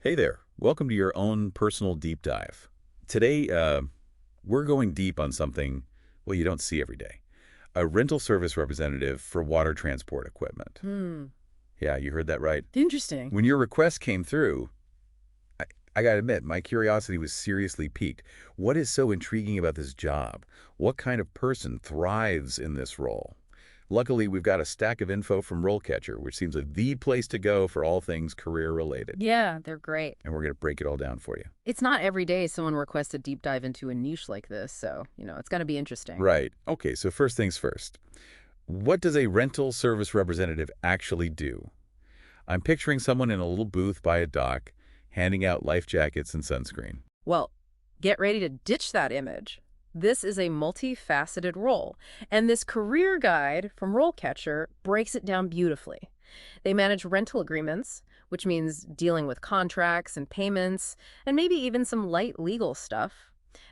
Hey there. Welcome to your own personal deep dive. Today, we're going deep on something, well, you don't see every day. A rental service representative for water transport equipment. Hmm. Yeah, you heard that right. Interesting. When your request came through, I, I gotta admit, my curiosity was seriously piqued. What is so intriguing about this job? What kind of person thrives in this role? Luckily, we've got a stack of info from RoleCatcher, which seems like the place to go for all things career-related. Yeah, they're great. And we're going to break it all down for you. It's not every day someone requests a deep dive into a niche like this, so, it's going to be interesting. Right. Okay, so first things first. What does a rental service representative actually do? I'm picturing someone in a little booth by a dock, handing out life jackets and sunscreen. Well, get ready to ditch that image. This is a multifaceted role, and this career guide from RoleCatcher breaks it down beautifully. They manage rental agreements, which means dealing with contracts and payments, and maybe even some light legal stuff.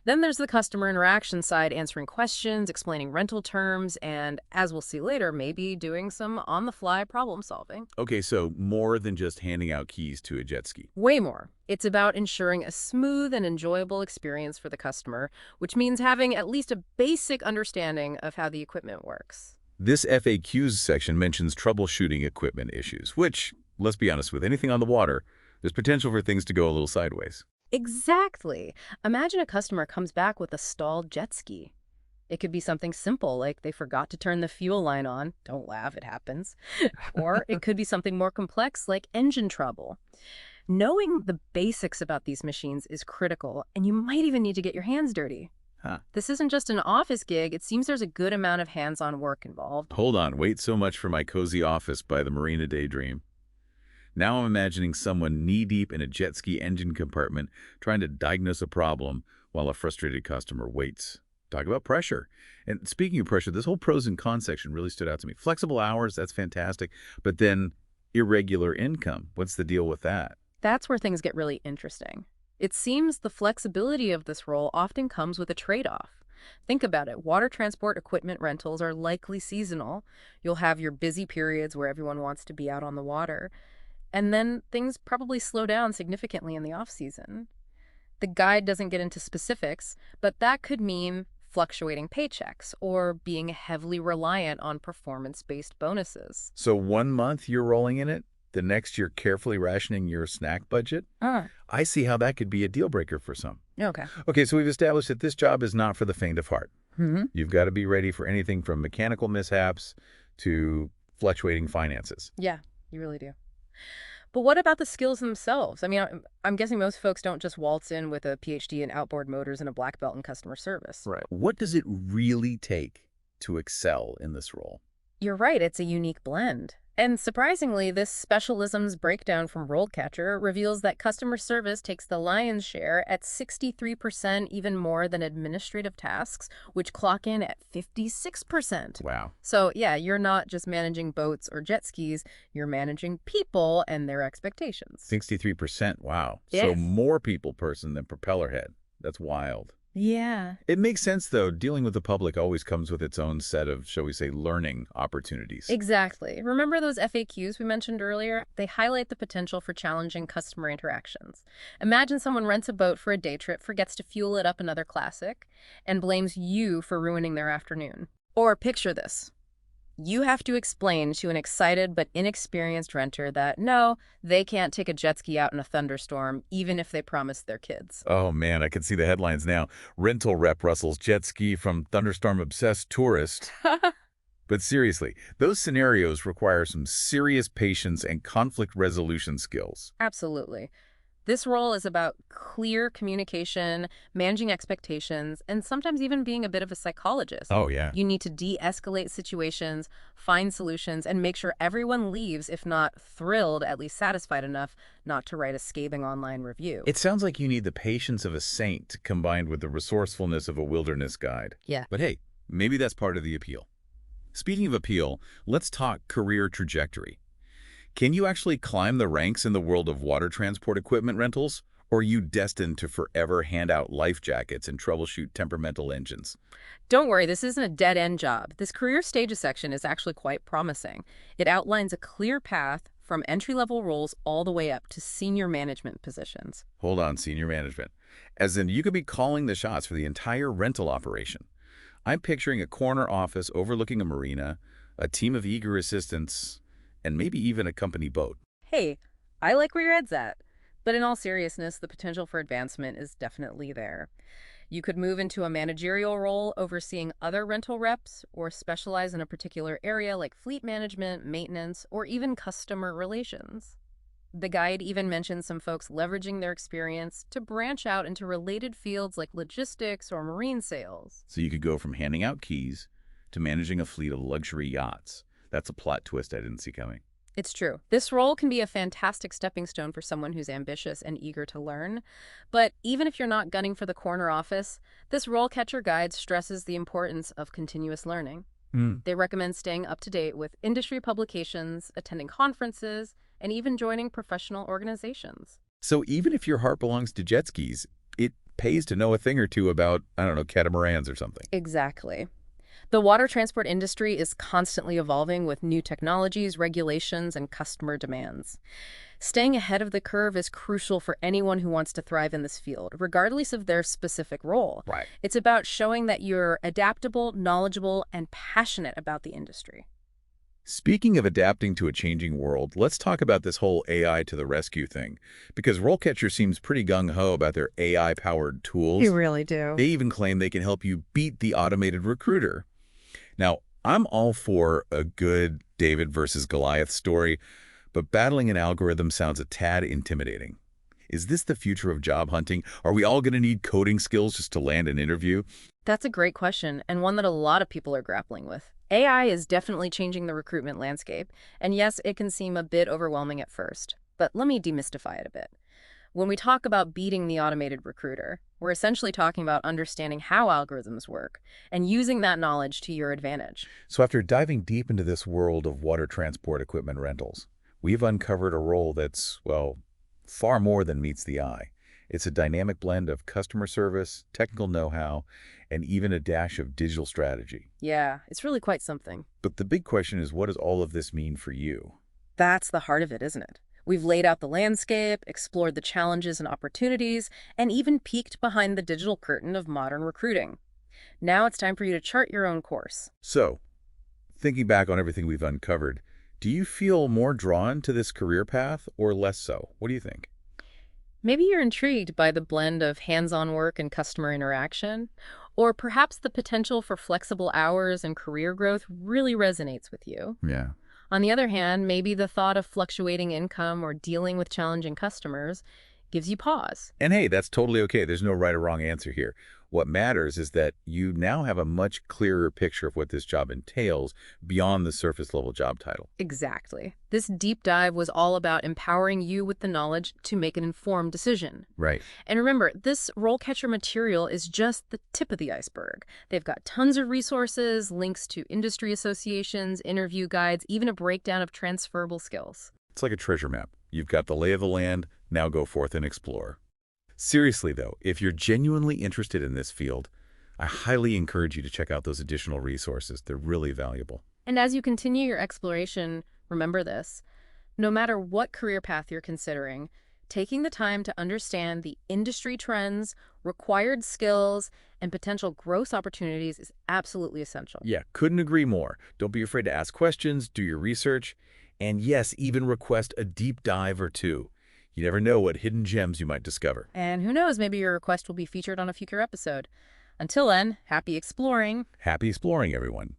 Then there's the customer interaction side, answering questions, explaining rental terms, and, as we'll see later, maybe doing some on-the-fly problem solving. Okay, so more than just handing out keys to a jet ski. Way more. It's about ensuring a smooth and enjoyable experience for the customer, which means having at least a basic understanding of how the equipment works. This FAQs section mentions troubleshooting equipment issues, which, let's be honest, with anything on the water, there's potential for things to go a little sideways. Exactly. Imagine a customer comes back with a stalled jet ski. It could be something simple, like they forgot to turn the fuel line on. Don't laugh, it happens. Or it could be something more complex, like engine trouble. Knowing the basics about these machines is critical, and you might even need to get your hands dirty. Huh. This isn't just an office gig. It seems there's a good amount of hands-on work involved. Hold on, wait so much for my cozy office by the Marina Daydream. Now I'm imagining someone knee-deep in a jet ski engine compartment trying to diagnose a problem while a frustrated customer waits. Talk about pressure. And speaking of pressure, this whole pros and cons section really stood out to me. Flexible hours, that's fantastic. But then irregular income, what's the deal with that? That's where things get really interesting. It seems the flexibility of this role often comes with a trade-off. Think about it. Water transport equipment rentals are likely seasonal. You'll have your busy periods where everyone wants to be out on the water. And then things probably slow down significantly in the off-season. The guide doesn't get into specifics, but that could mean fluctuating paychecks or being heavily reliant on performance-based bonuses. So 1 month you're rolling in it, the next you're carefully rationing your snack budget? Ah, I see how that could be a deal breaker for some. okay. Okay, so we've established that this job is not for the faint of heart. Hmm. You've got to be ready for anything from mechanical mishaps to fluctuating finances. Yeah, you really do. But what about the skills themselves? I mean, I'm guessing most folks don't just waltz in with a PhD in outboard motors and a black belt in customer service. Right. What does it really take to excel in this role? You're right, it's a unique blend. And surprisingly, this specialism's breakdown from RoleCatcher reveals that customer service takes the lion's share at 63%, even more than administrative tasks, which clock in at 56%. Wow. So yeah, you're not just managing boats or jet skis, you're managing people and their expectations. 63%. Wow. So Yes. more people person than propeller head. That's wild. Yeah. It makes sense, though. Dealing with the public always comes with its own set of, shall we say, learning opportunities. Exactly. Remember those FAQs we mentioned earlier? They highlight the potential for challenging customer interactions. Imagine someone rents a boat for a day trip, forgets to fuel it up another classic, and blames you for ruining their afternoon. Or picture this. You have to explain to an excited but inexperienced renter that, no, they can't take a jet ski out in a thunderstorm, even if they promised their kids. Oh, man, I can see the headlines now. Rental rep Russell's jet ski from thunderstorm-obsessed tourist. But seriously, those scenarios require some serious patience and conflict resolution skills. Absolutely. This role is about clear communication, managing expectations, and sometimes even being a bit of a psychologist. Oh, yeah. You need to de-escalate situations, find solutions, and make sure everyone leaves, if not thrilled, at least satisfied enough not to write a scathing online review. It sounds like you need the patience of a saint combined with the resourcefulness of a wilderness guide. Yeah. But hey, maybe that's part of the appeal. Speaking of appeal, let's talk career trajectory. Can you actually climb the ranks in the world of water transport equipment rentals? Or are you destined to forever hand out life jackets and troubleshoot temperamental engines? Don't worry, this isn't a dead-end job. This career stages section is actually quite promising. It outlines a clear path from entry-level roles all the way up to senior management positions. Hold on, senior management. As in, you could be calling the shots for the entire rental operation. I'm picturing a corner office overlooking a marina, a team of eager assistants, and maybe even a company boat. Hey, I like where your head's at. But in all seriousness, the potential for advancement is definitely there. You could move into a managerial role overseeing other rental reps or specialize in a particular area like fleet management, maintenance, or even customer relations. The guide even mentions some folks leveraging their experience to branch out into related fields like logistics or marine sales. So you could go from handing out keys to managing a fleet of luxury yachts. That's a plot twist I didn't see coming. It's true. This role can be a fantastic stepping stone for someone who's ambitious and eager to learn. But even if you're not gunning for the corner office, this RoleCatcher guide stresses the importance of continuous learning. They recommend staying up to date with industry publications, attending conferences, and even joining professional organizations. So even if your heart belongs to jet skis, it pays to know a thing or two about, I don't know, catamarans or something. Exactly. The water transport industry is constantly evolving with new technologies, regulations, and customer demands. Staying ahead of the curve is crucial for anyone who wants to thrive in this field, regardless of their specific role. Right. It's about showing that you're adaptable, knowledgeable, and passionate about the industry. Speaking of adapting to a changing world, let's talk about this whole AI to the rescue thing. Because RoleCatcher seems pretty gung-ho about their AI-powered tools. You really do. They even claim they can help you beat the automated recruiter. Now, I'm all for a good David versus Goliath story, but battling an algorithm sounds a tad intimidating. Is this the future of job hunting? Are we all going to need coding skills just to land an interview? That's a great question, and one that a lot of people are grappling with. AI is definitely changing the recruitment landscape, and yes, it can seem a bit overwhelming at first. But let me demystify it a bit. When we talk about beating the automated recruiter, we're essentially talking about understanding how algorithms work and using that knowledge to your advantage. So after diving deep into this world of water transport equipment rentals, we've uncovered a role that's, well, far more than meets the eye. It's a dynamic blend of customer service, technical know-how, and even a dash of digital strategy. Yeah, it's really quite something. But the big question is, what does all of this mean for you? That's the heart of it, isn't it? We've laid out the landscape, explored the challenges and opportunities, and even peeked behind the digital curtain of modern recruiting. Now it's time for you to chart your own course. So, thinking back on everything we've uncovered, do you feel more drawn to this career path or less so? What do you think? Maybe you're intrigued by the blend of hands-on work and customer interaction, or perhaps the potential for flexible hours and career growth really resonates with you. Yeah. On the other hand, maybe the thought of fluctuating income or dealing with challenging customers gives you pause. And hey, that's totally okay. There's no right or wrong answer here. What matters is that you now have a much clearer picture of what this job entails beyond the surface level job title. Exactly. This deep dive was all about empowering you with the knowledge to make an informed decision. Right. And remember, this RoleCatcher material is just the tip of the iceberg. They've got tons of resources, links to industry associations, interview guides, even a breakdown of transferable skills. It's like a treasure map. You've got the lay of the land, now go forth and explore. Seriously, though, if you're genuinely interested in this field, I highly encourage you to check out those additional resources. They're really valuable. And as you continue your exploration, remember this. No matter what career path you're considering, taking the time to understand the industry trends, required skills, and potential growth opportunities is absolutely essential. Yeah, couldn't agree more. Don't be afraid to ask questions, do your research, and yes, even request a deep dive or two. You never know what hidden gems you might discover. And who knows, maybe your request will be featured on a future episode. Until then, happy exploring. Happy exploring, everyone.